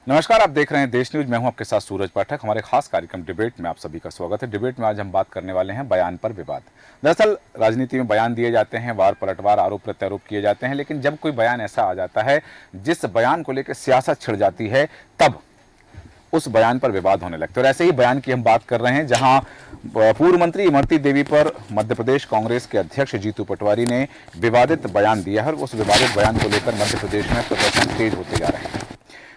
नमस्कार, आप देख रहे हैं देश न्यूज। मैं हूं आपके साथ सूरज पाठक। हमारे खास कार्यक्रम डिबेट में आप सभी का स्वागत है। डिबेट में आज हम बात करने वाले हैं बयान पर विवाद। दरअसल राजनीति में बयान दिए जाते हैं, वार पलटवार, आरोप प्रत्यारोप किए जाते हैं, लेकिन जब कोई बयान ऐसा आ जाता है जिस बयान को लेकर सियासत छिड़ जाती है, तब उस बयान पर विवाद होने लगता है। और ऐसे ही बयान की हम बात कर रहे हैं जहां पूर्व मंत्री इमरती देवी पर मध्य प्रदेश कांग्रेस के अध्यक्ष जीतू पटवारी ने विवादित बयान दिया है और उस विवादित बयान को लेकर मध्य प्रदेश में प्रदर्शन तेज होते जा रहे हैं।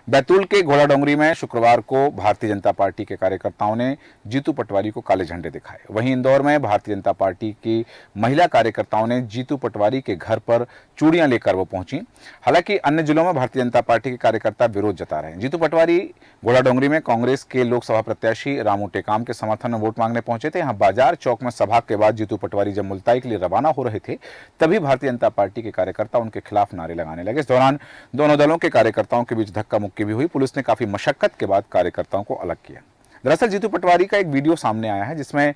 बैतूल के घोड़ाडोंगरी में शुक्रवार को भारतीय जनता पार्टी के कार्यकर्ताओं ने जीतू पटवारी को काले झंडे दिखाए। वहीं इंदौर में भारतीय जनता पार्टी की महिला कार्यकर्ताओं ने जीतू पटवारी के घर पर चूड़ियां लेकर वो पहुंची। हालांकि अन्य जिलों में भारतीय जनता पार्टी के कार्यकर्ता विरोध जता रहे हैं। जीतू पटवारी घोड़ाडोंगरी में कांग्रेस के लोकसभा प्रत्याशी रामू टेकाम के समर्थन में वोट मांगने पहुंचे थे। यहाँ बाजार चौक में सभा के बाद जीतू पटवारी जब मुल्ताई के लिए रवाना हो रहे थे, तभी भारतीय जनता पार्टी के कार्यकर्ता उनके खिलाफ नारे लगाने लगे। इस दौरान दोनों दलों के कार्यकर्ताओं के बीच धक्का मुक्की भी हुई। पुलिस ने काफी मशक्कत के बाद कार्यकर्ताओं को अलग किया। दरअसल जीतू पटवारी का एक वीडियो सामने आया है जिसमें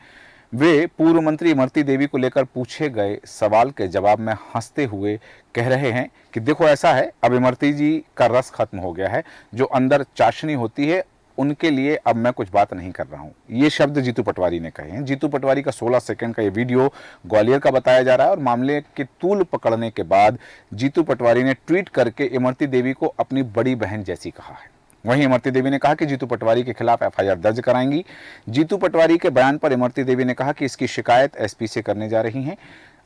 वे पूर्व मंत्री इमरती देवी को लेकर पूछे गए सवाल के जवाब में हंसते हुए कह रहे हैं कि देखो ऐसा है, अब इमरती जी का रस खत्म हो गया है, जो अंदर चाशनी होती है उनके लिए अब मैं कुछ बात नहीं कर रहा हूं। ये शब्द जीतू पटवारी ने कहे हैं। जीतू पटवारी का 16 सेकंड का ये वीडियो ग्वालियर का बताया जा रहा है और मामले के तूल पकड़ने के बाद जीतू पटवारी ने ट्वीट करके इमरती देवी को अपनी बड़ी बहन जैसी कहा है। वहीं इमरती देवी ने कहा कि जीतू पटवारी के खिलाफ एफआईआर दर्ज कराएंगी। जीतू पटवारी के बयान पर इमरती देवी ने कहा कि इसकी शिकायत एसपी से करने जा रही हैं।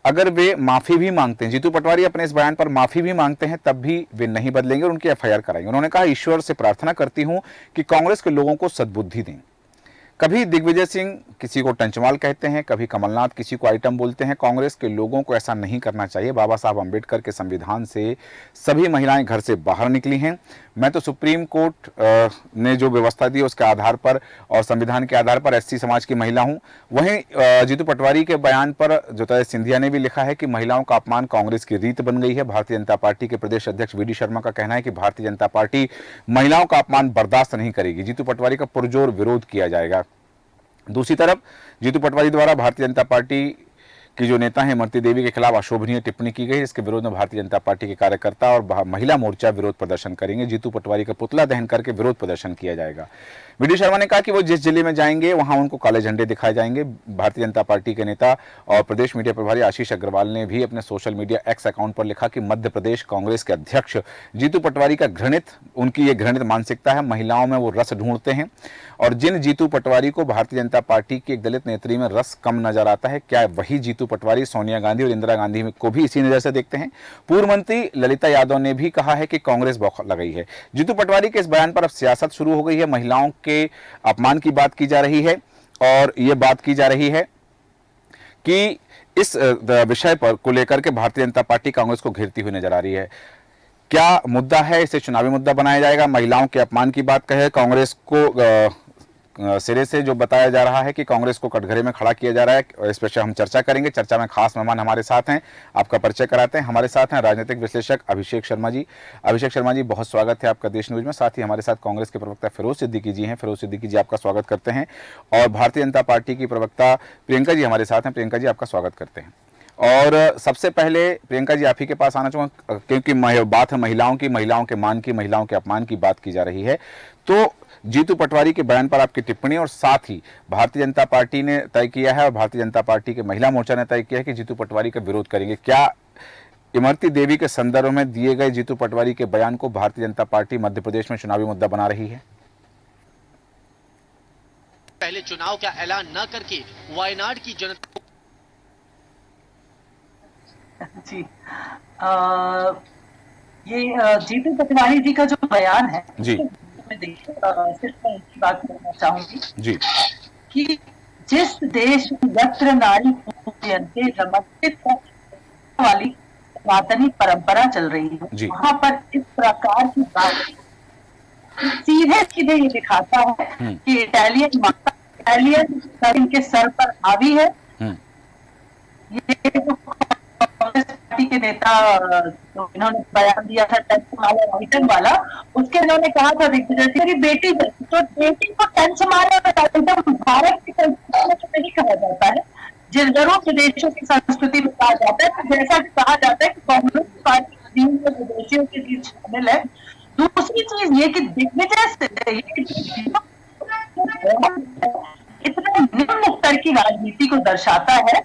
अगर वे माफी भी मांगते हैं, जीतू पटवारी अपने इस बयान पर माफी भी मांगते हैं, तब भी वे नहीं बदलेंगे और उनकी एफआईआर कराएंगे। उन्होंने कहा, ईश्वर से प्रार्थना करती हूं कि कांग्रेस के लोगों को सद्बुद्धि दें। कभी दिग्विजय सिंह किसी को टंचमाल कहते हैं, कभी कमलनाथ किसी को आइटम बोलते हैं। कांग्रेस के लोगों को ऐसा नहीं करना चाहिए। बाबा साहब अंबेडकर के संविधान से सभी महिलाएं घर से बाहर निकली हैं। मैं तो सुप्रीम कोर्ट ने जो व्यवस्था दी उसके आधार पर और संविधान के आधार पर एससी समाज की महिला हूं। वहीं जीतू पटवारी के बयान पर ज्योतिरादित्य सिंधिया ने भी लिखा है कि महिलाओं का अपमान कांग्रेस की रीत बन गई है। भारतीय जनता पार्टी के प्रदेश अध्यक्ष वीडी शर्मा का कहना है कि भारतीय जनता पार्टी महिलाओं का अपमान बर्दाश्त नहीं करेगी। जीतू पटवारी का पुरजोर विरोध किया जाएगा। दूसरी तरफ जीतू पटवारी द्वारा भारतीय जनता पार्टी की जो नेता है इमरती देवी के खिलाफ अशोभनीय टिप्पणी की गई। इसके विरोध में भारतीय जनता पार्टी के कार्यकर्ता और महिला मोर्चा विरोध प्रदर्शन करेंगे। जीतू पटवारी का पुतला दहन करके विरोध प्रदर्शन किया जाएगा। वीडी शर्मा ने कहा कि वो जिस जिले में जाएंगे वहां उनको काले झंडे दिखाए जाएंगे। भारतीय जनता पार्टी के नेता और प्रदेश मीडिया प्रभारी आशीष अग्रवाल ने भी अपने सोशल मीडिया एक्स अकाउंट पर लिखा कि मध्य प्रदेश कांग्रेस के अध्यक्ष जीतू पटवारी का उनकी ये घृणित मानसिकता है। महिलाओं में वो रस ढूंढते हैं और जिन जीतू पटवारी को भारतीय जनता पार्टी की एक दलित नेत्री में रस कम नजर आता है, क्या वही जीतू पटवारी सोनिया गांधी और इंदिरा गांधी को भी इसी नजर से देखते हैं? पूर्व मंत्री ललिता यादव ने भी कहा है कि कांग्रेस बौखला लगाई है। जीतू पटवारी के इस बयान पर अब सियासत शुरू हो गई है। महिलाओं के अपमान की बात की जा रही है और यह बात की जा रही है कि इस विषय पर को लेकर के भारतीय जनता पार्टी कांग्रेस को घेरती हुई नजर आ रही है। क्या मुद्दा है, इसे चुनावी मुद्दा बनाया जाएगा? महिलाओं के अपमान की बात कहे कांग्रेस को सिरे से जो बताया जा रहा है कि कांग्रेस को कटघरे में खड़ा किया जा रहा है, इस पर हम चर्चा करेंगे। चर्चा में खास मेहमान हमारे साथ हैं, आपका परिचय कराते हैं। हमारे साथ हैं राजनीतिक विश्लेषक अभिषेक शर्मा जी। अभिषेक शर्मा जी, बहुत स्वागत है आपका देश न्यूज में। साथ ही हमारे साथ कांग्रेस के प्रवक्ता फिरोज सिद्दीकी जी हैं। फिरोज सिद्दीकी जी, आपका स्वागत करते हैं। और भारतीय जनता पार्टी की प्रवक्ता प्रियंका जी हमारे साथ हैं। प्रियंका जी, आपका स्वागत करते हैं। और सबसे पहले प्रियंका जी, आप ही के पास आना चाहूँगा क्योंकि बात है महिलाओं की, महिलाओं के मान की, महिलाओं के अपमान की बात की जा रही है। तो जीतू पटवारी के बयान पर आपकी टिप्पणी और साथ ही भारतीय जनता पार्टी ने तय किया है और भारतीय जनता पार्टी के महिला मोर्चा ने तय किया है कि जीतू पटवारी का विरोध करेंगे। क्या इमरती देवी के संदर्भ में दिए गए जीतू पटवारी के बयान को भारतीय जनता पार्टी मध्य प्रदेश में चुनावी मुद्दा बना रही है? पहले चुनाव का ऐलान न करके वायनाड की जनता जी ये जीतू पटवारी जी का जो बयान है जी, देखिए सिर्फ मैं एक बात करना चाहूंगी जी कि जिस देश यत्र नारी पूज्यन्ते रमन्ते वाली सनातनी परंपरा चल रही है, वहां पर इस प्रकार की बात सीधे सीधे ये दिखाता है कि इटालियन के सर पर हावी है। ये जो कांग्रेस पार्टी के नेता जो इन्होंने बयान दिया था टंच मारे आइटम वाला, उसके इन्होंने कहा था मेरी बेटी तो बेटी को टंच मारे आइटम भारत की संस्कृति में तो नहीं कहा जाता है, जिन विदेशों की संस्कृति में कहा जाता है। तो जैसा कि कहा जाता है कि कांग्रेस पार्टी विदेशियों के बीच शामिल है, दूसरी चीज ये कि दिग्विजय इतने निम्न स्तर की राजनीति को दर्शाता है।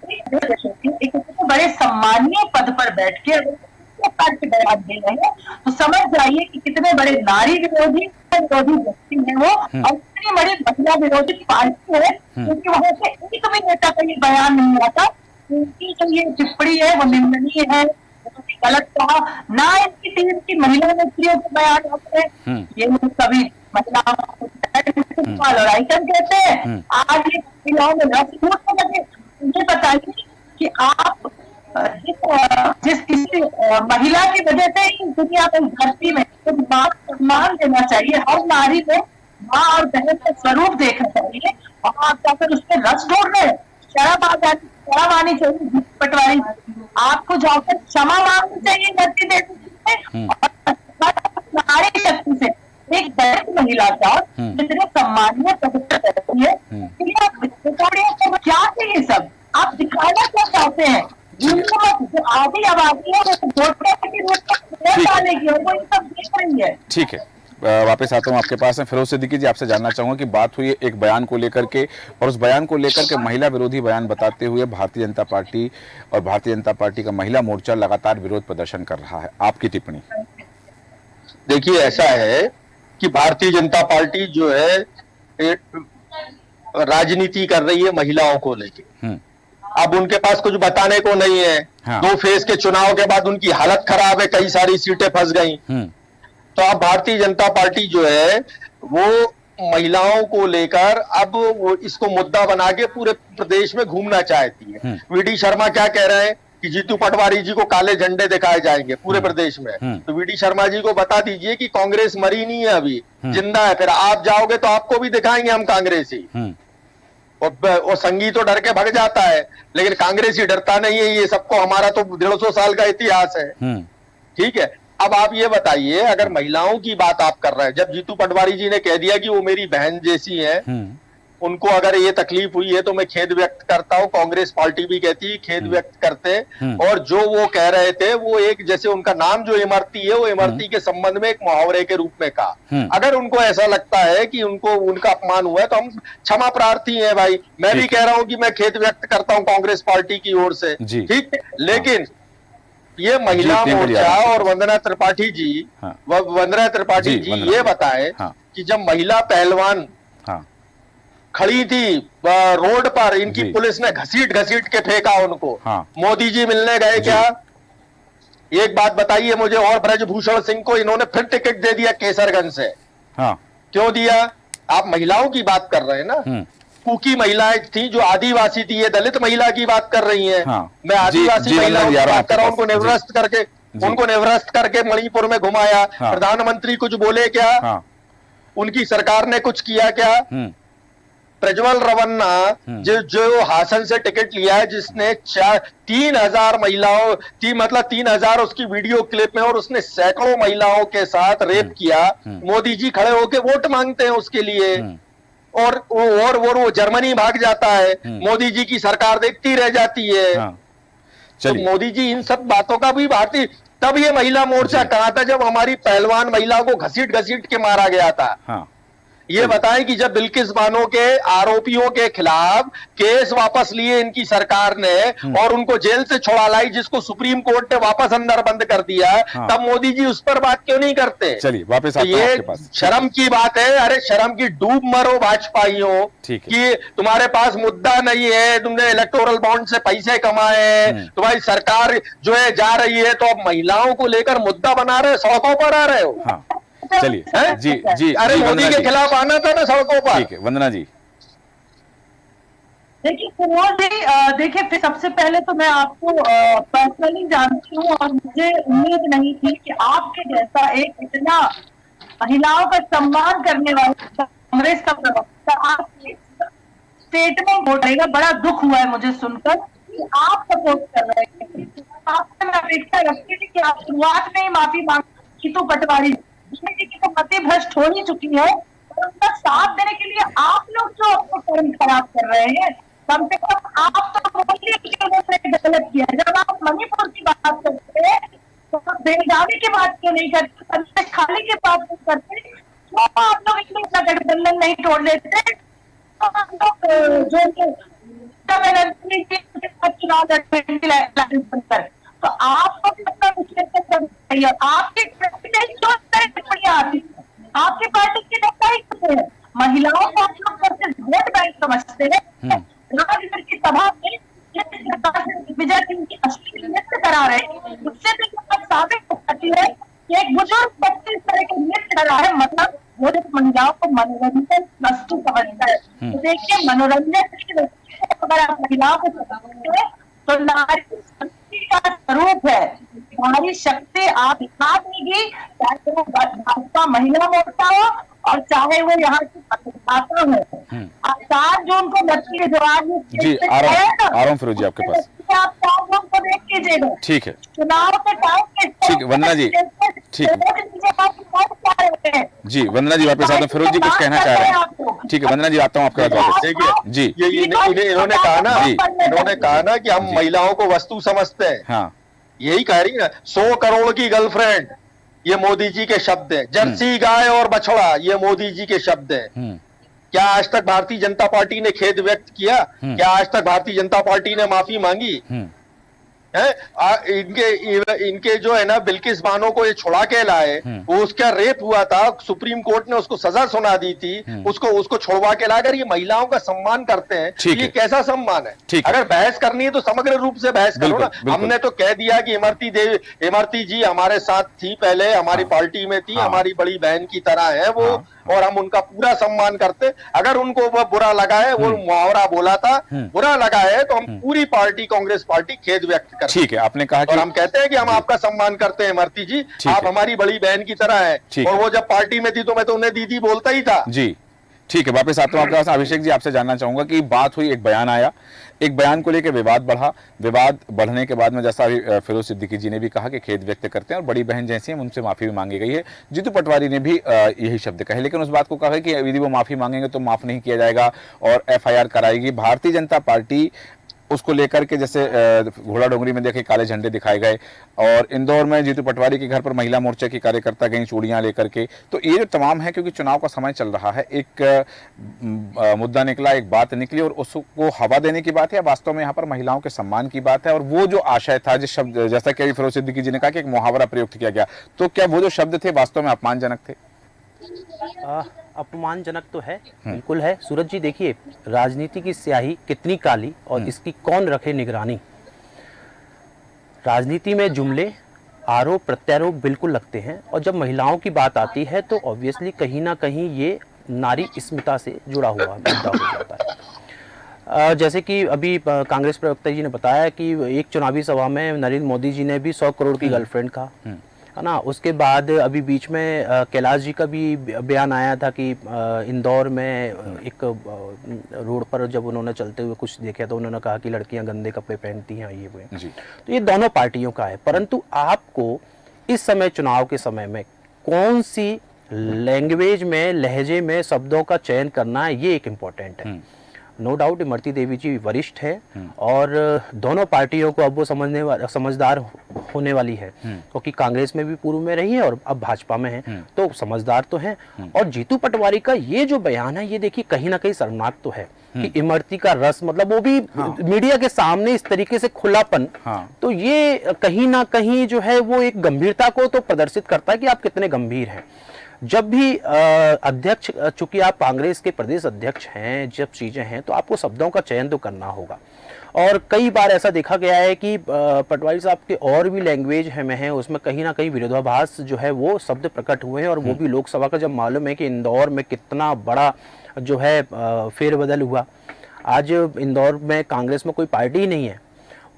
एक इतने बड़े सम्मानीय पद पर बैठ के बयान दे रहे हैं, तो समझ जाइए कि कितने बड़े नारी विरोधी व्यक्ति हैं वो, और कितनी बड़ी महिला विरोधी पार्टी है, क्योंकि वहां से एक भी नेता का ये बयान नहीं आता। उनकी जो ये टिप्पणी है वो निंदनीय है, गलत कहा ना। इनकी टीम की महिला मंत्रियों के बयान आते हैं, ये कभी महिलाओं को और आइटम कहते हैं, आज ये महिलाओं में मुझे बताइए कि आप जिस किसी महिला की वजह से ही दुनिया में धरती में तो मां को सम्मान देना चाहिए, हर नारी में माँ और बहन का स्वरूप देखना चाहिए, और आप जाकर उसमें रस ढूंढ रहे, शर्म आनी चाहिए। पटवारी, आपको जाकर क्षमा मांगनी चाहिए धरती देवी नारी शक्ति से, एक दलित महिला का जितने सम्मानीय पवित्र रहती है, क्या चाहिए सब आप दिखाना क्या चाहते हैं? जो आधी आबादी है वो डालेगी और वो सब देख रही है। ठीक है, वापस आता हूँ आपके पास में। फिरोज सिद्दीकी जी, आपसे जानना चाहूंगा कि बात हुई एक बयान को लेकर के, और उस बयान को लेकर के महिला विरोधी बयान बताते हुए भारतीय जनता पार्टी और भारतीय जनता पार्टी का महिला मोर्चा लगातार विरोध प्रदर्शन कर रहा है, आपकी टिप्पणी? देखिए, ऐसा है कि भारतीय जनता पार्टी जो है राजनीति कर रही है महिलाओं को लेके। अब उनके पास कुछ बताने को नहीं है। हाँ। 2 फेज के चुनाव के बाद उनकी हालत खराब है, कई सारी सीटें फंस गई। तो अब भारतीय जनता पार्टी जो है वो महिलाओं को लेकर अब वो इसको मुद्दा बना के पूरे प्रदेश में घूमना चाहती है। वीडी शर्मा क्या कह रहे हैं कि जीतू पटवारी जी को काले झंडे दिखाए जाएंगे पूरे प्रदेश में। तो वीडी शर्मा जी को बता दीजिए कि कांग्रेस मरी नहीं है, अभी जिंदा है। फिर आप जाओगे तो आपको भी दिखाएंगे हम कांग्रेसी। और संगी तो डर के भाग जाता है, लेकिन कांग्रेसी डरता नहीं है। ये सबको, हमारा तो 150 साल का इतिहास है। ठीक है, अब आप ये बताइए, अगर महिलाओं की बात आप कर रहे हैं, जब जीतू पटवारी जी ने कह दिया कि वो मेरी बहन जैसी है, उनको अगर ये तकलीफ हुई है तो मैं खेद व्यक्त करता हूं। कांग्रेस पार्टी भी कहती है, खेद व्यक्त करते हैं। और जो वो कह रहे थे वो एक, जैसे उनका नाम जो इमरती है, वो इमरती के संबंध में एक मुहावरे के रूप में कहा। अगर उनको ऐसा लगता है कि उनको उनका अपमान हुआ है तो हम क्षमा प्रार्थी हैं भाई। मैं भी कह रहा हूं कि मैं खेद व्यक्त करता हूं कांग्रेस पार्टी की ओर से, ठीक है। लेकिन ये महिला मोर्चा और वंदना त्रिपाठी जी, वंदना त्रिपाठी जी ये बताए कि जब महिला पहलवान खड़ी थी रोड पर, इनकी पुलिस ने घसीट के फेंका उनको। मोदी जी मिलने गए क्या? एक बात बताइए मुझे। और ब्रजभूषण सिंह को इन्होंने फिर टिकट दे दिया केसरगंज से। क्यों दिया? आप महिलाओं की बात कर रहे हैं ना। कुकी महिलाएं थी जो आदिवासी थी, ये दलित महिला की बात कर रही हैं। मैं आदिवासी महिलाओं की बात कर रहा हूं। उनको निवृत्त करके मणिपुर में घुमाया। प्रधानमंत्री कुछ बोले क्या? उनकी सरकार ने कुछ किया क्या? प्रज्वल रवन्ना जो हासन से टिकट लिया है, जिसने 3,000 महिलाओं, मतलब 3,000 उसकी वीडियो क्लिप में, और उसने सैकड़ों महिलाओं के साथ रेप किया। मोदी जी खड़े होके वोट मांगते हैं उसके लिए, और वो जर्मनी भाग जाता है। मोदी जी की सरकार देखती रह जाती है। तो मोदी जी इन सब बातों का भी भारतीय, तब ये महिला मोर्चा कहा था जब हमारी पहलवान महिलाओं को घसीट के मारा गया था। ये बताएं कि जब बिल्किस बानो के आरोपियों के खिलाफ केस वापस लिए इनकी सरकार ने और उनको जेल से छुड़ा लाई, जिसको सुप्रीम कोर्ट ने वापस अंदर बंद कर दिया, तब मोदी जी उस पर बात क्यों नहीं करते? चलिए वापस आते हैं आपके पास। शर्म की बात है। अरे शर्म की डूब मरो भाजपाइयों कि तुम्हारे पास मुद्दा नहीं है, तुमने इलेक्टोरल बॉन्ड से पैसे कमाए, तुम्हारी सरकार जो है जा रही है, तो अब महिलाओं को लेकर मुद्दा बना रहे, सड़कों पर आ रहे हो। चलिए जी। अरे मोदी के खिलाफ आना था ना सड़कों पर। ठीक है, वंदना जी। देखिए फिरोज जी, देखिए सबसे पहले तो मैं आपको पर्सनली जानती हूँ, और मुझे उम्मीद नहीं थी कि आपके जैसा एक इतना महिलाओं का सम्मान करने वाला कांग्रेस का प्रवक्ता आपके स्टेटमेंट बोल रहेगा। बड़ा दुख हुआ है मुझे सुनकर कि आप सपोर्ट कर रहे हैं। आपसे मैं अपेक्षा रखती थी कि आप शुरुआत में ही माफी मांग, जीतू पटवारी की तो मति भ्रष्ट हो ही चुकी है, और उनका साथ देने के लिए आप लोग जो अपने कर्म खराब कर रहे हैं, कम से कम आप तो बोलिए कि उन्होंने गलत किया। जब आप मणिपुर की बात करते हैं तो आप बेलगावी की बात क्यों नहीं करते, संदेश खाली की बात नहीं करते, तो आप लोग इतना गठबंधन नहीं तोड़ लेते, तो आप लोग जो बनकर, तो आपको कितना विश्लेषण करना चाहिए। आपकी टिप्पणियां आती है, आपकी पार्टी के नेता ही करते हैं, महिलाओं को आप लोग कैसे वोट बैंक समझते हैं। राजगढ़ की सभा में विजय सिंह की असली नृत्य करा रहे, उससे भी बात साबित हो जाती है कि एक बुजुर्ग बच्चे इस तरह के नृत्य करा है, मतलब वो महिलाओं को मनोरंजन वस्तु समझता है। तो देखिए, मनोरंजन की अगर आप महिलाओं को समझते हैं तो नारी शक्ति का स्वरूप है। नारी शक्ति आप दिखा देगी, चाहे वो भाजपा महिला मोर्चा हो और चाहे वो यहाँ की मतदाता हो। 4 जून को बच्ची जवान जी आ रहा हूँ फिरोज जी आपके पास, आप 4 जून को देख लीजिएगा। ठीक है, चुनाव के टाइम पे ठीक है वंदना जी, ठीक जी वंदना जी वापस आता हूँ, फिरोज जी कुछ कहना चाह रहे हैं, ठीक है वंदना जी आता हूँ आपके पास वापस। देखिए जी ये इन्होंने कहा ना कि हम महिलाओं को वस्तु समझते हैं। हाँ, यही कह रही है 100 करोड़ की गर्लफ्रेंड, ये मोदी जी के शब्द है। जर्सी गाय और बछड़ा, ये मोदी जी के शब्द है। क्या आज तक भारतीय जनता पार्टी ने खेद व्यक्त किया? क्या आज तक भारतीय जनता पार्टी ने माफी मांगी है? इनके जो है ना बिल्किस बानो को ये छुड़ा के लाए, वो उसका रेप हुआ था, सुप्रीम कोर्ट ने उसको सजा सुना दी थी, उसको छुड़वा के लाकर ये महिलाओं का सम्मान करते हैं। ये कैसा सम्मान है? अगर बहस करनी है तो समग्र रूप से बहस करो ना। हमने तो कह दिया कि इमरती जी हमारे साथ थी, पहले हमारी पार्टी में थी, हमारी बड़ी बहन की तरह है वो, और हम उनका पूरा सम्मान करते। अगर उनको वो बुरा लगा है, वो मुहावरा बोला था, बुरा लगा है, तो हम पूरी पार्टी कांग्रेस पार्टी खेद व्यक्त करते हैं। ठीक है, आपने कहा कि और हम कहते हैं कि हम आपका सम्मान करते हैं इमरती जी, आप हमारी बड़ी बहन की तरह हैं। और वो जब पार्टी में थी तो मैं तो उन्हें दीदी बोलता ही था। जी ठीक है, वापस आता हूँ आपके पास। अभिषेक जी आपसे जानना चाहूंगा कि बात हुई, एक बयान आया, एक बयान को लेकर विवाद बढ़ा, विवाद बढ़ने के बाद में जैसा अभी फिरोज सिद्दीकी जी ने भी कहा कि खेद व्यक्त करते हैं और बड़ी बहन जैसी हैं उनसे माफी भी मांगी गई है। जीतू पटवारी ने भी यही शब्द कहे, लेकिन उस बात को कहा कि यदि वो माफी मांगेंगे तो माफ नहीं किया जाएगा और FIR कराएगी। भारतीय जनता पार्टी उसको लेकर के, जैसे घोड़ा डोंगरी में देखे काले झंडे दिखाए गए, और इंदौर में जीतू पटवारी के घर पर महिला मोर्चा की कार्यकर्ता गई चूड़ियां लेकर के। तो ये जो तमाम है, क्योंकि चुनाव का समय चल रहा है, एक मुद्दा निकला, एक बात निकली और उसको हवा देने की बात है, वास्तव में यहाँ पर महिलाओं के सम्मान की बात है। और वो जो आशय था, जिस शब्द, जैसा कि फिरोज सिद्दीकी जी ने कहा कि एक मुहावरा प्रयुक्त किया गया, तो क्या वो जो शब्द थे वास्तव में अपमानजनक थे? अपमानजनक तो है, बिल्कुल है। सूरज जी देखिए, राजनीति की स्याही कितनी काली और इसकी कौन रखे निगरानी। राजनीति में जुमले, आरोप प्रत्यारोप बिल्कुल लगते हैं, और जब महिलाओं की बात आती है तो ऑब्वियसली कहीं ना कहीं ये नारी अस्मिता से जुड़ा हुआ मुद्दा हो जाता है। जैसे कि अभी कांग्रेस प्रवक्ता जी ने बताया कि एक चुनावी सभा में नरेंद्र मोदी जी ने भी 100 करोड़ की गर्लफ्रेंड कहा, है ना। उसके बाद अभी बीच में कैलाश जी का भी बयान आया था कि इंदौर में एक रोड पर जब उन्होंने चलते हुए कुछ देखा तो उन्होंने कहा कि लड़कियां गंदे कपड़े पहनती हैं, ये हुए। तो ये दोनों पार्टियों का है, परंतु आपको इस समय चुनाव के समय में कौन सी लैंग्वेज में, लहजे में शब्दों का चयन करना है, ये एक इम्पोर्टेंट है। नो डाउट इमरती देवी जी वरिष्ठ है और दोनों पार्टियों को अब वो समझदार होने वाली है, क्योंकि कांग्रेस में भी पूर्व में रही है और अब भाजपा में है, तो समझदार तो है। और जीतू पटवारी का ये जो बयान है, ये देखिए कहीं ना कहीं शर्मनाक तो है कि इमरती का रस, मतलब वो भी मीडिया के सामने इस तरीके से खुलापन, तो ये कहीं ना कहीं जो है वो एक गंभीरता को तो प्रदर्शित करता है कि आप कितने गंभीर हैं। जब भी अध्यक्ष, चूंकि आप कांग्रेस के प्रदेश अध्यक्ष हैं, जब चीजें हैं तो आपको शब्दों का चयन तो करना होगा। और कई बार ऐसा देखा गया है कि पटवारी साहब के और भी लैंग्वेज है उसमें कहीं ना कहीं विरोधाभास जो है वो शब्द प्रकट हुए हैं, और वो भी लोकसभा का, जब मालूम है कि इंदौर में कितना बड़ा जो है फेरबदल हुआ। आज इंदौर में कांग्रेस में कोई पार्टी ही नहीं है,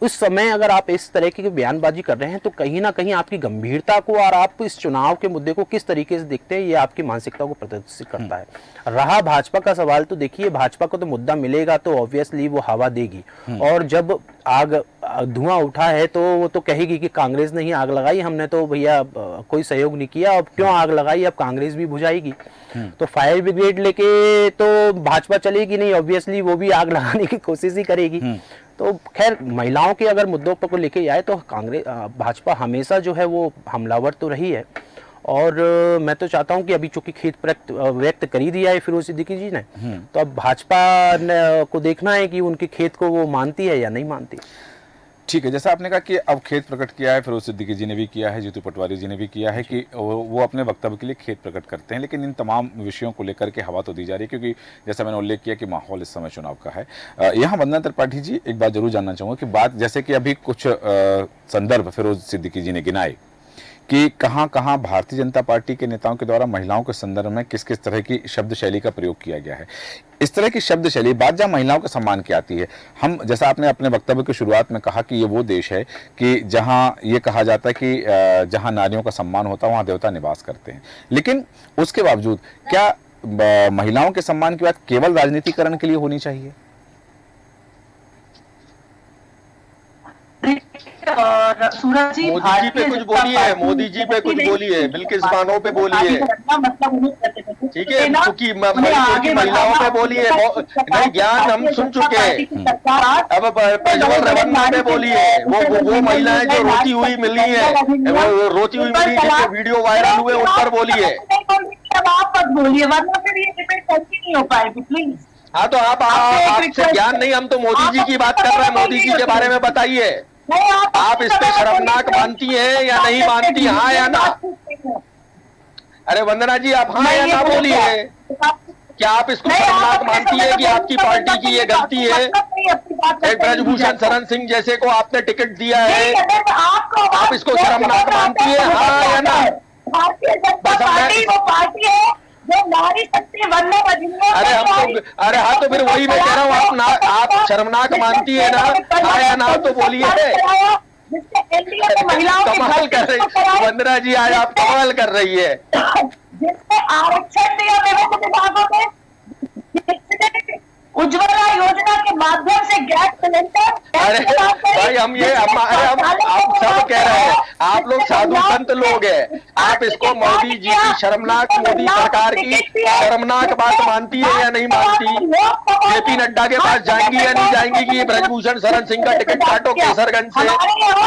उस समय अगर आप इस तरह की बयानबाजी कर रहे हैं तो कहीं ना कहीं आपकी गंभीरता को और आप इस चुनाव के मुद्दे को किस तरीके से देखते हैं, ये आपकी मानसिकता को प्रदर्शित करता है। रहा भाजपा का सवाल, तो देखिए भाजपा को तो मुद्दा मिलेगा तो ऑब्वियसली वो हवा देगी, और जब आग धुआं उठा है तो वो तो कहेगी कि कांग्रेस ने ही आग लगाई, हमने तो भैया कोई सहयोग नहीं किया, अब क्यों आग लगाई, अब कांग्रेस भी बुझाएगी। तो फायर ब्रिगेड लेके तो भाजपा चलेगी नहीं, ऑब्वियसली वो भी आग लगाने की कोशिश ही करेगी। तो खैर महिलाओं के अगर मुद्दों पर को लेके आए तो कांग्रेस भाजपा हमेशा जो है वो हमलावर तो रही है, और मैं तो चाहता हूं कि अभी चूंकि खेत व्यक्त कर ही दिया है फिरोज सिद्दीकी जी ने, तो अब भाजपा को देखना है कि उनके खेत को वो मानती है या नहीं मानती। ठीक है, जैसा आपने कहा कि अब खेत प्रकट किया है, फिरोज सिद्दीकी जी ने भी किया है, जीतू पटवारी जी ने भी किया है कि वो अपने वक्तव्य के लिए खेत प्रकट करते हैं, लेकिन इन तमाम विषयों को लेकर के हवा तो दी जा रही है, क्योंकि जैसा मैंने उल्लेख किया कि माहौल इस समय चुनाव का है। यहाँ वंदना त्रिपाठी जी, एक बात जरूर जानना चाहूँगा कि बात जैसे कि अभी कुछ संदर्भ फिरोज सिद्दीकी जी ने गिनाए कि कहां कहां भारतीय जनता पार्टी के नेताओं के द्वारा महिलाओं के संदर्भ में किस किस तरह की शब्द शैली का प्रयोग किया गया है। इस तरह की शब्द शैली बात जहां महिलाओं के सम्मान की आती है, हम जैसा आपने अपने वक्तव्य की शुरुआत में कहा कि ये वो देश है कि जहां ये कहा जाता है कि जहां नारियों का सम्मान होता है वहां देवता निवास करते हैं, लेकिन उसके बावजूद क्या महिलाओं के सम्मान की बात केवल राजनीतिकरण के लिए होनी चाहिए? और सूरज जी, मोदी जी पे कुछ बोलिए, मोदी जी पे कुछ बोलिए, बिल्किस बानो पे बोलिए, ठीक है, क्योंकि महिलाओं पे बोलिए, नहीं ज्ञान हम सुन चुके हैं। अब प्रज्वल रेवन्ना पे बोलिए, वो महिलाएं जो रोती हुई मिली है, वो रोती हुई मिली जिनके वीडियो वायरल हुए, उन पर बोलिए। आप मत बोलिए वरना फिर ये डिबेट कंटिन्यू हो पाएगी, प्लीज। हाँ तो आपसे ज्ञान नहीं, हम तो मोदी जी की बात कर रहे हैं, मोदी जी के बारे में बताइए। आप इस पे शर्मनाक मानती हैं या नहीं मानती, हाँ या ना? अरे वंदना जी, आप हाँ या ना बोलिए। क्या आप इसको शर्मनाक मानती है कि आपकी पार्टी की ये गलती है? एक ब्रजभूषण शरण सिंह जैसे को आपने टिकट दिया है, आप इसको शर्मनाक मानती है, हाँ या ना? भारतीय जनता पार्टी वो पार्टी है जो नारी शक्ति वंदे बजनी। अरे हम तो, अरे हाँ तो फिर वही मैं कह रहा हूँ, आप शर्मनाक मानती है ना, हाँ या ना तो बोलिए। कमाल कर रही वंदना जी, आज आप कमाल कर रही है। जिसने आरक्षण दिया विभिन्न विभागों में, उज्ज्वला योजना के माध्यम से गैस सिलेंडर। अरे भाई हम सब कह रहे हैं, आप लोग साधु संत लोग हैं, आप इसको मोदी जी की शर्मनाक, मोदी सरकार की शर्मनाक बात मानती है या नहीं मानती? जेपी नड्डा के पास जाएंगी या नहीं जाएंगी कि ब्रजभूषण शरण सिंह का टिकट काटो केसरगंज से,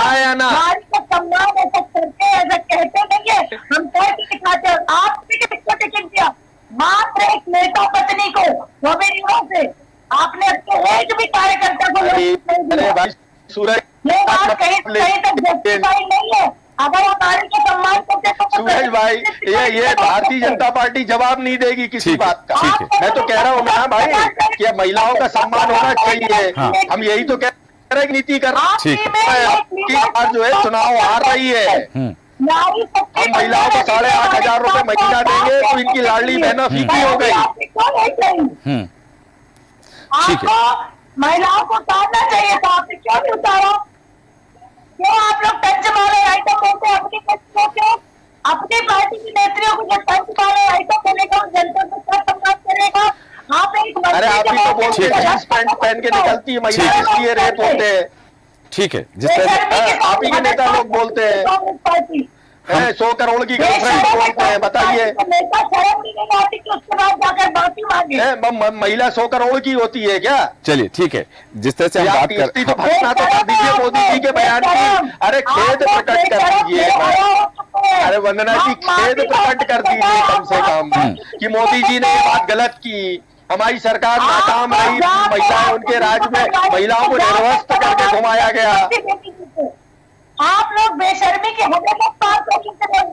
आया ना? सम्मान ऐसा करते हैं, ऐसा कहते नहीं है, हम कहते दिखाते हैं। आपने किसको टिकट दिया? मात्र एक नेता पत्नी को, वो भी युवा से। आपने एक भी कार्यकर्ता को अरे भाई सूरज, ये बात कहीं तक जस्टिफाई नहीं है। अगर आप नारी के सम्मान करते तो सूरज भाई, ये भारतीय जनता पार्टी जवाब नहीं देगी किसी बात का। मैं तो कह रहा हूँ ना भाई कि महिलाओं का सम्मान होना चाहिए। हम यही तो कह रहे हैं, नीति कर जो है चुनाव हार रही है। हम महिलाओं को 8,500 रुपए महीना देंगे तो इनकी लाडली बहना फीकी हो गई। आपको महिलाओं को उतारना चाहिए था, आपने क्यों नहीं उतारा? क्यों आप लोग टच वाले आइटम बोलते हैं? अपनी को क्यों? अपनी पार्टी की नेत्रियों को जो टच वाले आइटम बोलेगा जनता को क्या सम्मान करेगा? आप एक अरे आप ही तो बोलते हैं जींस पैंट पहन के निकलती है महिला, इसलिए रेप होते हैं। ठीक है, जिस तरह आप ही के नेता लोग बोलते हैं 100 करोड़ की गर्लफ्रेंड बोलते हैं, बताइए। महिला 100 करोड़ की होती है क्या? चलिए ठीक है, जिस तरह से हम बात कर, तो घोषणा तो कर दीजिए मोदी जी के बयान की। अरे खेद प्रकट कर दीजिए। अरे वंदना जी, खेद प्रकट कर दीजिए कम से कम कि मोदी जी ने ये बात गलत की, हमारी सरकार नाकाम रही, महिलाएं उनके राज्य में महिलाओं को निर्वस्त्र करके घुमाया गया। आप लोग बेशर्मी के हद तक पार कर चुके हैं,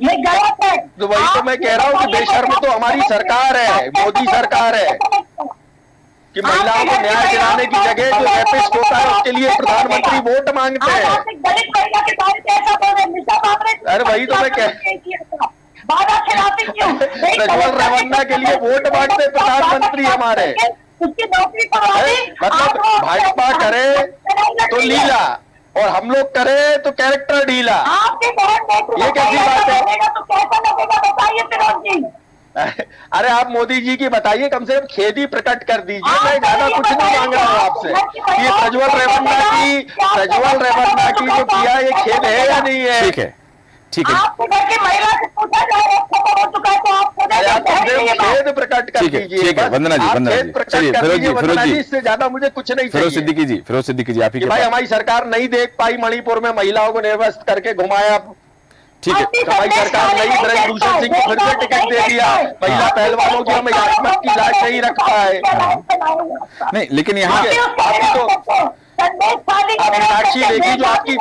ये गलत है। तो वही तो मैं कह रहा हूँ कि बेशर्म तो हमारी सरकार है, मोदी सरकार है, कि महिलाओं को न्याय दिलाने की जगह जो रेपिस्ट होता है उसके लिए प्रधानमंत्री वोट मांगते हैं। अरे वही तो मैं कह, प्रज्वल रेवन्ना के लिए वोट मांगते प्रधानमंत्री हमारे। मतलब भाजपा करे तो लीला और हम लोग करें तो कैरेक्टर ढीला, ये कैसी बात है? अरे आप मोदी जी की बताइए, कम से कम खेद ही प्रकट कर दीजिए। मैं ज्यादा कुछ नहीं मांग रहा हूँ आपसे। ये प्रज्वल रेवन्ना की जो किया, ये खेद है या नहीं है? ठीक है, ठीक है। आपके घर की महिला से पूछा जाए खत्म हो चुका है तो आप खेद खेद प्रकट कर दीजिए। ठीक है, वंदना जी, आप वंदना खेद जी। प्रकट चलिए, कर फिरोज दीजिए, जी, फिरोज वंदना जी। जी, इससे ज्यादा मुझे कुछ नहीं फिरोज चाहिए। सिद्दीकी जी, फिरोज सिद्दीकी जी, आप ही कि के भाई पास। हमारी सरकार नहीं देख पाई मणिपुर में महिलाओं को निर्वस्त करके घुमाया। ठीक है, तो भाई सरकार नहीं ब्रजभूषण सिंह को फिर से टिकट दे दिया। महिला पहलवानों की हम इजाजत की लाज नहीं रख पाए। नहीं, लेकिन यहाँ आपकी तो आप मीनाक्षी लेखी जो आपकी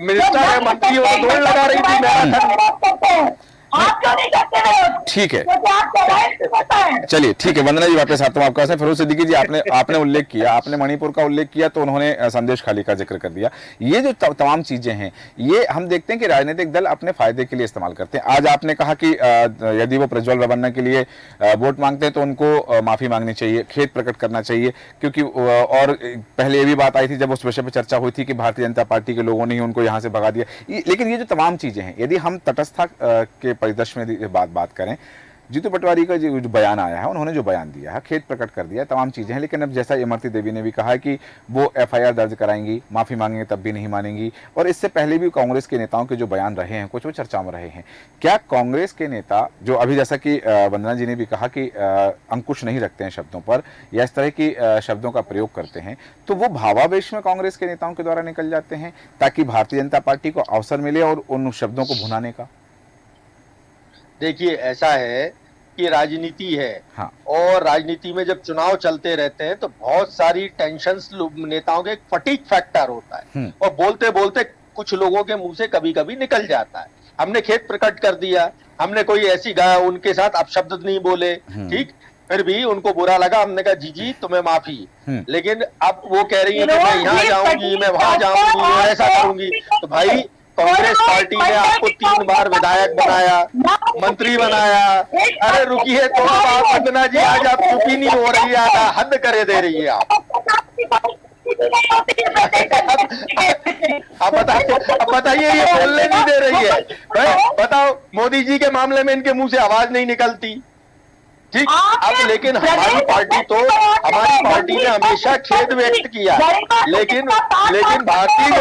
मिनिस्टर है, मंत्री हो, तो दौड़ लगा रही थी मैराथन। आप क्यों नहीं करते रहे? ठीक है, क्योंकि आपको राइट पता है। चलिए ठीक है, वंदना जी वापस आता हूं आपके पास। फिरोज सिद्दीकी जी, आपने उल्लेख किया, आपने मणिपुर का उल्लेख किया, तो उन्होंने संदेश खाली का जिक्र कर दिया। ये जो तमाम चीजें हैं, ये हम देखते हैं कि राजनीतिक दल अपने फायदे के लिए इस्तेमाल करते हैं। आज आपने कहा कि यदि वो प्रज्वल रेवन्ना के लिए वोट मांगते हैं तो उनको माफी मांगनी चाहिए, खेद प्रकट करना चाहिए, क्योंकि और पहले ये भी बात आई थी जब उस विषय पर चर्चा हुई थी कि भारतीय जनता पार्टी के लोगों ने ही उनको यहाँ से भगा दिया। लेकिन ये जो तमाम चीजें हैं, यदि हम तटस्थता के परिदृश्य में बात करें, जीतू पटवारी का जो बयान आया है, उन्होंने जो बयान दिया है, खेद प्रकट कर दिया है, तमाम चीजें हैं। लेकिन अब जैसा इमरती देवी ने भी कहा है कि वो एफआईआर दर्ज कराएंगी, माफी मांगेंगे तब भी नहीं मानेंगी। और इससे पहले भी कांग्रेस के नेताओं के जो बयान रहे हैं, कुछ वो चर्चा में रहे हैं। क्या कांग्रेस के नेता, जो अभी जैसा कि वंदना जी ने भी कहा कि अंकुश नहीं रखते हैं शब्दों पर या इस तरह की शब्दों का प्रयोग करते हैं, तो वो भावावेश में कांग्रेस के नेताओं के द्वारा निकल जाते हैं ताकि भारतीय जनता पार्टी को अवसर मिले और उन शब्दों को भुनाने का? देखिए, ऐसा है कि राजनीति है। हाँ। और राजनीति में जब चुनाव चलते रहते हैं तो बहुत सारी टेंशन्स नेताओं के, एक फटीग फैक्टर होता है और बोलते बोलते कुछ लोगों के मुंह से कभी कभी निकल जाता है। हमने खेद प्रकट कर दिया, हमने कोई ऐसी उनके साथ अपशब्द नहीं बोले, ठीक, फिर भी उनको बुरा लगा, हमने कहा जी तुम्हें माफी। लेकिन अब वो कह रही है कि मैं यहाँ जाऊंगी, मैं वहां जाऊंगी, मैं ऐसा करूंगी। तो भाई, कांग्रेस पार्टी ने आपको 3 बार विधायक बनाया, मंत्री बनाया। अरे रुकिए तो वंदना जी, आज आप चुपी नहीं हो रही है, हद करे दे रही है आप। अब बताइए, ये बोलने नहीं दे रही है। भाई बताओ, मोदी जी के मामले में इनके मुंह से आवाज नहीं निकलती, ठीक। अब लेकिन हमारी पार्टी ने हमेशा खेद व्यक्त किया, लेकिन भारतीय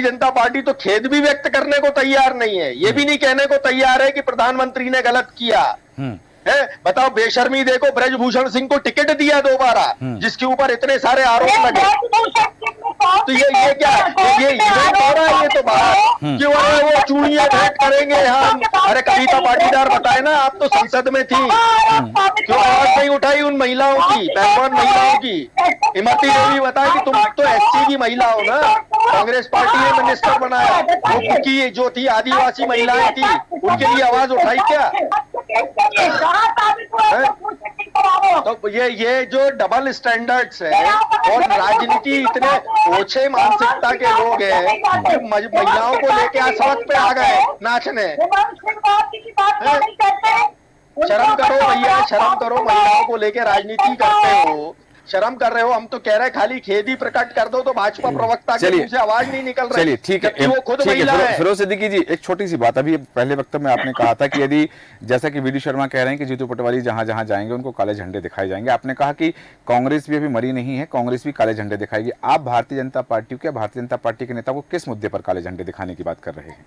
जनता पार्टी तो खेद भी व्यक्त करने को तैयार नहीं है। ये भी नहीं कहने को तैयार है कि प्रधानमंत्री ने गलत किया है। बताओ, बेशर्मी देखो, ब्रजभूषण सिंह को टिकट दिया दोबारा, जिसके ऊपर इतने सारे आरोप लगे। तो ये क्या, ये इवेंट हो रहा है? ये तो बाहर क्यों है, वो चूड़ियां भेंट करेंगे हम। अरे कविता पाटीदार बताए ना, आप तो संसद में थी, क्यों आवाज नहीं उठाई उन महिलाओं की, पहलवान महिलाओं की? इमरती देवी बताए कि तुम तो एससी की महिला हो ना, कांग्रेस पार्टी ने मिनिस्टर बनाया, उनकी जो थी आदिवासी महिलाएं थी, उनके लिए आवाज उठाई क्या? तो ये जो डबल स्टैंडर्ड्स है और राजनीति, इतने ओछे मानसिकता के लोग हैं कि महिलाओं को लेके आज सड़क पे आ गए नाचने। शर्म करो भैया, शर्म करो, महिलाओं को लेके राजनीति करते हो, शर्म कर रहे हो। हम तो कह रहे हैं खाली खेद ही प्रकट कर दो तो भाजपा प्रवक्ता के मुंह से आवाज नहीं निकल रही। चलिए ठीक है, वो खुद महिला है। फिरोज सिद्दीकी जी, एक छोटी सी बात, अभी पहले वक्तव्य में आपने कहा था कि यदि, जैसा कि वीडी शर्मा कह रहे हैं कि जीतू पटवारी जहां जहां जाएंगे उनको काले झंडे दिखाए जाएंगे, आपने कहा कि कांग्रेस भी अभी मरी नहीं है, कांग्रेस भी काले झंडे दिखाएगी। आप भारतीय जनता पार्टी के के नेता को किस मुद्दे पर काले झंडे दिखाने की बात कर रहे हैं?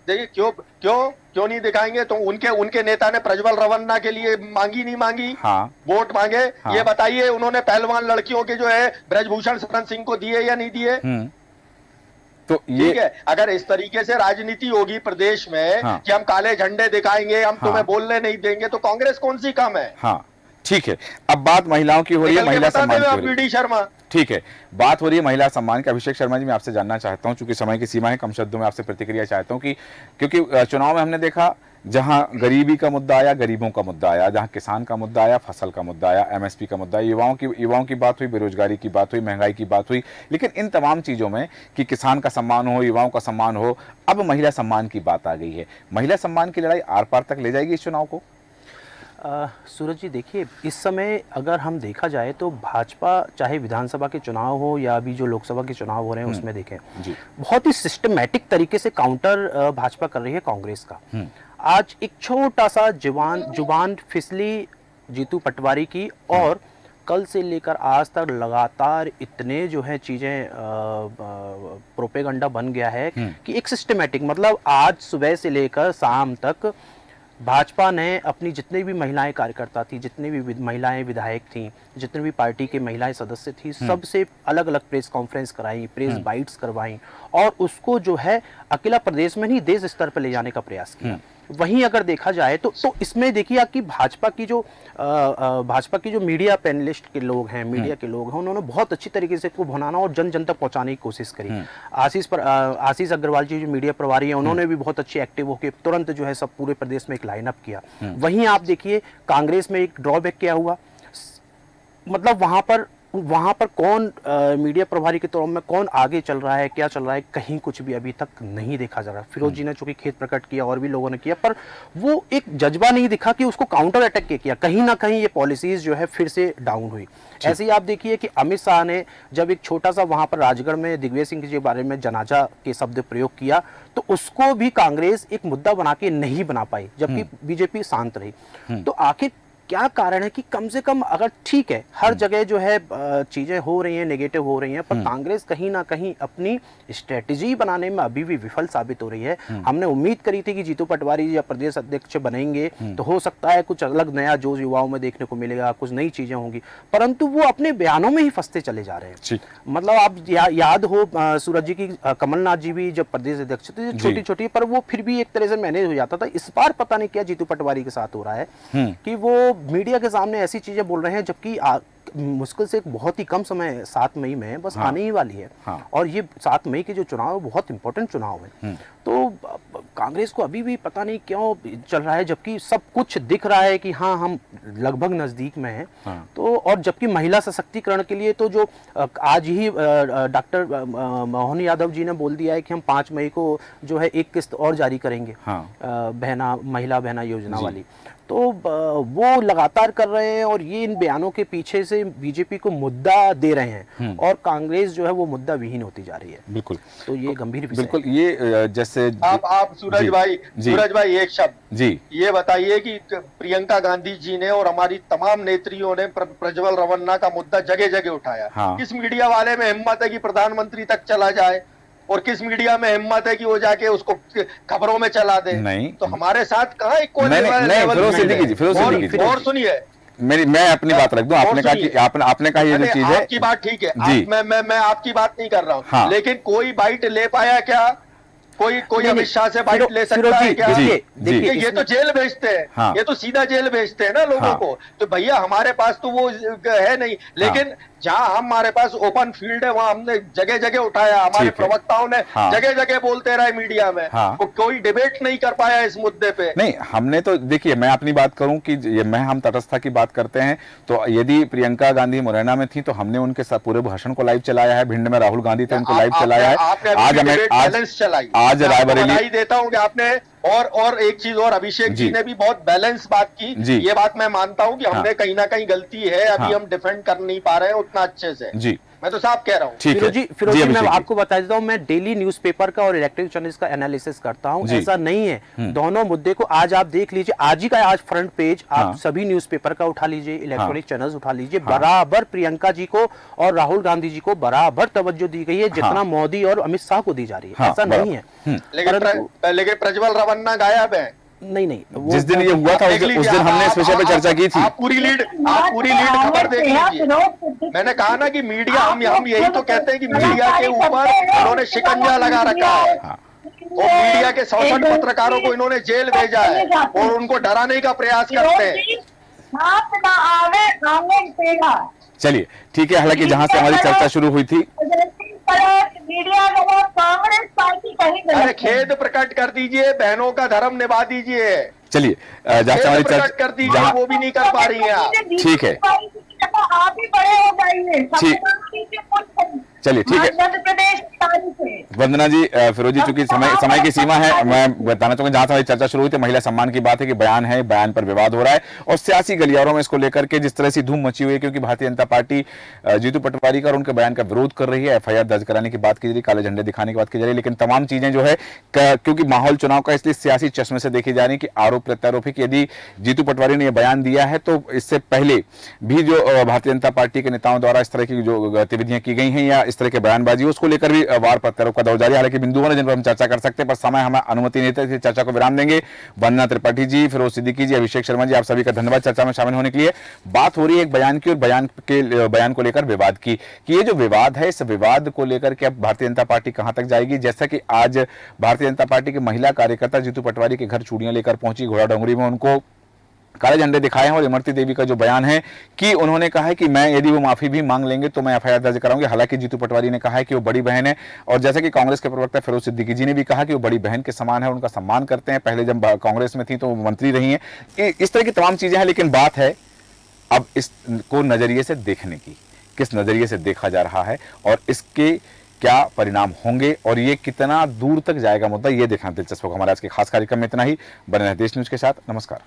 देखिए, क्यों नहीं दिखाएंगे? तो उनके नेता ने प्रज्वल रेवन्ना के लिए नहीं मांगी, हाँ, वोट मांगे। हाँ, ये बताइए, उन्होंने पहलवान लड़कियों के जो है ब्रजभूषण शरण सिंह को दिए या नहीं दिए? तो ये ठीक है, अगर इस तरीके से राजनीति होगी प्रदेश में, हाँ, कि हम काले झंडे दिखाएंगे, हम तुम्हें बोलने नहीं देंगे, तो कांग्रेस कौन सी कम है? हाँ, ठीक है। अब बात महिलाओं की हो रही है, महिला सम्मान की हो रही है। वीडी शर्मा, ठीक है, बात हो रही है महिला सम्मान की। अभिषेक शर्मा जी, मैं आपसे जानना चाहता हूं, चूंकि समय की सीमा है, कम शब्दों में आपसे प्रतिक्रिया चाहता हूं कि क्योंकि चुनाव में हमने देखा जहां गरीबी का मुद्दा आया, गरीबों का मुद्दा आया, जहां किसान का मुद्दा आया, फसल का मुद्दा आया, एमएसपी का मुद्दा, युवाओं की बात हुई, बेरोजगारी की बात हुई, महंगाई की बात हुई। लेकिन इन तमाम चीजों में कि किसान का सम्मान हो, युवाओं का सम्मान हो, अब महिला सम्मान की बात आ गई है। महिला सम्मान की लड़ाई आर पार तक ले जाएगी इस चुनाव को? सूरज जी, देखिए, इस समय अगर हम देखा जाए तो भाजपा, चाहे विधानसभा के चुनाव हो या अभी जो लोकसभा के चुनाव हो रहे हैं उसमें देखें, बहुत ही सिस्टमैटिक तरीके से काउंटर भाजपा कर रही है कांग्रेस का। आज एक छोटा सा जुबान फिसली जीतू पटवारी की, और कल से लेकर आज तक लगातार इतने जो है चीज़ें प्रोपेगेंडा बन गया है कि एक सिस्टमैटिक, मतलब आज सुबह से लेकर शाम तक भाजपा ने अपनी जितने भी महिलाएं कार्यकर्ता थी, जितने भी महिलाएं विधायक थी, जितने भी पार्टी के महिलाएं सदस्य थी, सबसे अलग अलग प्रेस कॉन्फ्रेंस कराई, प्रेस बाइट्स करवाई और उसको जो है अकेला प्रदेश में नहीं देश स्तर पर ले जाने का प्रयास किया। वहीं अगर देखा जाए तो इसमें देखिए कि भाजपा की जो मीडिया पैनलिस्ट के लोग हैं, मीडिया के लोग हैं, उन्होंने बहुत अच्छी तरीके से इसको भुनाना और जन जन तक पहुंचाने की कोशिश करी। आशीष अग्रवाल जी जो मीडिया प्रभारी हैं, उन्होंने भी बहुत अच्छी एक्टिव होकर तुरंत जो है सब पूरे प्रदेश में एक लाइनअप किया। वहीं आप देखिए कांग्रेस में एक ड्रॉबैक क्या हुआ, मतलब वहां पर कौन मीडिया प्रभारी के तौर में कौन आगे चल रहा है, क्या चल रहा है, कहीं कुछ भी अभी तक नहीं देखा जा रहा। फिरोज जी ने चूंकि खेद प्रकट किया और भी लोगों ने किया, पर वो एक जज्बा नहीं दिखा कि उसको काउंटर अटैक किया। कहीं ना कहीं ये पॉलिसीज जो है फिर से डाउन हुई। ऐसे ही आप देखिए कि अमित शाह ने जब एक छोटा सा वहां पर राजगढ़ में दिग्विजय सिंह के बारे में जनाजा के शब्द प्रयोग किया, तो उसको भी कांग्रेस एक मुद्दा बना के नहीं बना पाई, जबकि बीजेपी शांत रही। तो आखिर क्या कारण है कि कम से कम, अगर ठीक है हर जगह जो है चीजें हो रही हैं, नेगेटिव हो रही हैं, पर कांग्रेस कहीं ना कहीं अपनी स्ट्रेटेजी बनाने में अभी भी विफल साबित हो रही है। हमने उम्मीद करी थी कि जीतू पटवारी या प्रदेश अध्यक्ष बनेंगे तो हो सकता है कुछ अलग नया जोश युवाओं में देखने को मिलेगा, कुछ नई चीजें होंगी, परंतु वो अपने बयानों में ही फंसते चले जा रहे हैं। मतलब आप याद हो सूरज जी की, कमलनाथ जी भी जब प्रदेश अध्यक्ष थे छोटी छोटी, पर वो फिर भी एक तरह से मैनेज हो जाता था। इस बार पता नहीं क्या जीतू पटवारी के साथ हो रहा है कि वो मीडिया के सामने ऐसी चीजें बोल रहे हैं, जबकि मुश्किल से एक बहुत ही कम समय 7 मई में बस आने ही वाली है। और ये 7 मई के जो चुनाव है बहुत इंपॉर्टेंट चुनाव है। तो कांग्रेस को अभी भी पता नहीं क्यों चल रहा है, जबकि सब कुछ दिख रहा है कि हाँ हम लगभग नजदीक में हैं। तो और जबकि महिला सशक्तिकरण के लिए तो जो आज ही डॉक्टर मोहन यादव जी ने बोल दिया है कि हम 5 मई को जो है एक किस्त और जारी करेंगे, महिला बहना योजना वाली। तो वो लगातार कर रहे हैं और ये इन बयानों के पीछे से बीजेपी को मुद्दा दे रहे हैं और कांग्रेस जो है वो मुद्दा विहीन होती जा रही है। बिल्कुल, तो ये गंभीर विषय बिल्कुल। ये जैसे आप सूरज भाई एक शब्द जी ये बताइए कि प्रियंका गांधी जी ने और हमारी तमाम नेत्रियों ने प्रज्वल रवन्ना का मुद्दा जगह जगह उठाया। किस मीडिया वाले में हिम्मत है कि प्रधानमंत्री तक चला जाए, और किस मीडिया में हिम्मत है कि वो जाके उसको खबरों में चला दे? नहीं, तो हमारे साथ कहाँ इक्वल लेवल। और सुनिए, मैं अपनी बात रख दूं। आपने कहा कि आपने कहा ये जो चीज है, आपकी बात ठीक है, मैं आपकी बात नहीं कर रहा हूँ, लेकिन कोई बाइट ले पाया क्या? कोई अमित शाह से बाइट ले सकता है क्या? देखिए ये तो जेल भेजते हैं, ये तो सीधा जेल भेजते हैं ना लोगों को। तो भैया हमारे पास तो वो है नहीं, लेकिन जहां हमारे पास ओपन फील्ड है वहां हमने जगह जगह उठाया, हमारे प्रवक्ताओं ने जगह जगह बोलते रहे मीडिया में। कोई डिबेट नहीं कर पाया इस मुद्दे पे। नहीं, हमने तो देखिए, मैं अपनी बात करूं कि हम तटस्थता की बात करते हैं, तो यदि प्रियंका गांधी मुरैना में थी तो हमने उनके साथ पूरे भाषण को लाइव चलाया है। भिंड में राहुल गांधी थे, उनको लाइव चलाया है। आज रायबरेली देता हूँ कि आपने और एक चीज और, अभिषेक जी ने भी बहुत बैलेंस बात की। ये बात मैं मानता हूँ कि हमने कहीं ना कहीं गलती है, अभी हम डिफेंड कर नहीं पा रहे हैं उतना अच्छे से। जी, मैं तो साफ कह रहा हूँ। फिरोज जी, मैं आपको बता देता हूँ, मैं डेली न्यूज़पेपर का और इलेक्ट्रॉनिक चैनल्स का एनालिसिस करता हूँ। ऐसा नहीं है, दोनों मुद्दे को आज आप देख लीजिए, आज फ्रंट पेज आप सभी न्यूज़पेपर का उठा लीजिए, इलेक्ट्रॉनिक चैनल्स उठा लीजिए, बराबर प्रियंका जी को और राहुल गांधी जी को बराबर तवज्जो दी गई है जितना मोदी और अमित शाह को दी जा रही है। ऐसा नहीं है। लेकिन प्रज्वल रवन्ना गायब है। नहीं, जिस दिन ये हुआ था उस दिन हमने इस विषय पे चर्चा की थी। आप पूरी लीड खबर देख लीजिए। मैंने कहा ना कि मीडिया, हम यही तो कहते हैं कि मीडिया के ऊपर इन्होंने शिकंजा लगा रखा है और मीडिया के 67 पत्रकारों को इन्होंने जेल भेजा है और उनको डराने का प्रयास करते हैं। चलिए ठीक है, हालांकि जहां से हमारी चर्चा शुरू हुई थी, कांग्रेस पार्टी कहीं अरे खेद प्रकट कर दीजिए, बहनों का धर्म निभा दीजिए। चलिए जहां से हमारी चर्चा कर दीजिए, वो भी नहीं कर पा रही हैं आप। ठीक है, आप ही बड़े हो जाइए। चलिए ठीक है। मध्य प्रदेश वंदना जी, फिरोज जी, चूंकि समय की सीमा है, मैं बताना चाहूंगा जहां से हमारी चर्चा शुरू हुई थी, महिला सम्मान की बात है कि बयान है, बयान पर विवाद हो रहा है और सियासी गलियारों में इसको लेकर के जिस तरह से धूम मची हुई है, क्योंकि भारतीय जनता पार्टी जीतू पटवारी का और उनके बयान का विरोध कर रही है। FIR दर्ज कराने की बात की जा रही है, काले झंडे दिखाने की बात की जा रही है, लेकिन तमाम चीजें जो है, क्योंकि माहौल चुनाव का, इसलिए सियासी चश्मे से देखी जा रही है कि आरोप प्रत्यारोप है कि यदि जीतू पटवारी ने यह बयान दिया है तो इससे पहले भी जो भारतीय जनता पार्टी के नेताओं द्वारा इस तरह की जो गतिविधियां की गई हैं या इस तरह के बयानबाजी उसको लेकर भी वार प्रत्यारोप का दौर जारी है। हालांकि बिंदु है जिन पर हम चर्चा कर सकते हैं, पर समय हमें अनुमति नहीं देता, चर्चा को विराम देंगे। वंदना त्रिपाठी जी, फिरोज सिद्दीकी जी, अभिषेक शर्मा जी, आप सभी का धन्यवाद चर्चा में शामिल होने के लिए। बात हो रही है एक बयान की और बयान को लेकर विवाद की, कि ये जो विवाद है, इस विवाद को लेकर के अब भारतीय जनता पार्टी कहां तक जाएगी। जैसा कि आज भारतीय जनता पार्टी की महिला कार्यकर्ता जीतू पटवारी के घर चूड़ियां लेकर पहुंची घोड़ा डोंगरी में, उनको काले झंडे दिखाए हैं और इमरती देवी का जो बयान है कि उन्होंने कहा है कि मैं यदि वो माफी भी मांग लेंगे तो मैं एफआईआर दर्ज कराऊंगी। हालांकि जीतू पटवारी ने कहा है कि वो बड़ी बहन है, और जैसे कि कांग्रेस के प्रवक्ता फिरोज सिद्दीकी जी ने भी कहा कि वो बड़ी बहन के समान है, उनका सम्मान करते हैं, पहले जब कांग्रेस में थी तो वो मंत्री रही हैं। इस तरह की तमाम चीजें हैं, लेकिन बात है अब इसको नजरिए से देखने की, किस नजरिए से देखा जा रहा है और इसके क्या परिणाम होंगे और ये कितना दूर तक जाएगा मुद्दा, ये देखना दिलचस्प होगा। हमारे आज के खास कार्यक्रम में इतना ही। बने रहें देश न्यूज के साथ। नमस्कार।